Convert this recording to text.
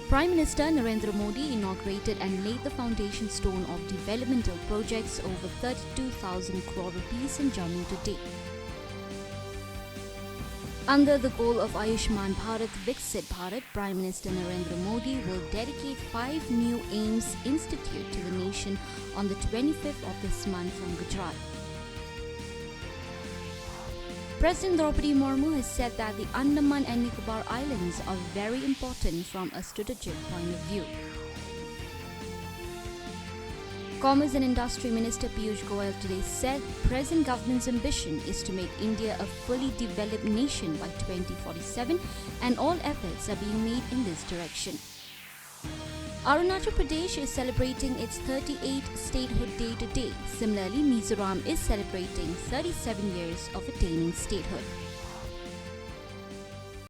Prime Minister Narendra Modi inaugurated and laid the foundation stone of developmental projects over 32,000 crore rupees in Jammu today. Under the goal of Ayushman Bharat Viksit Bharat, Prime Minister Narendra Modi will dedicate 5 new AIIMS Institute to the nation on the 25th of this month from Gujarat. President Draupadi Murmu has said that the Andaman and Nicobar Islands are very important from a strategic point of view. Commerce and Industry Minister Piyush Goyal today said present government's ambition is to make India a fully developed nation by 2047 and all efforts are being made in this direction. Arunachal Pradesh is celebrating its 38th statehood day today. Similarly, Mizoram is celebrating 37 years of attaining statehood.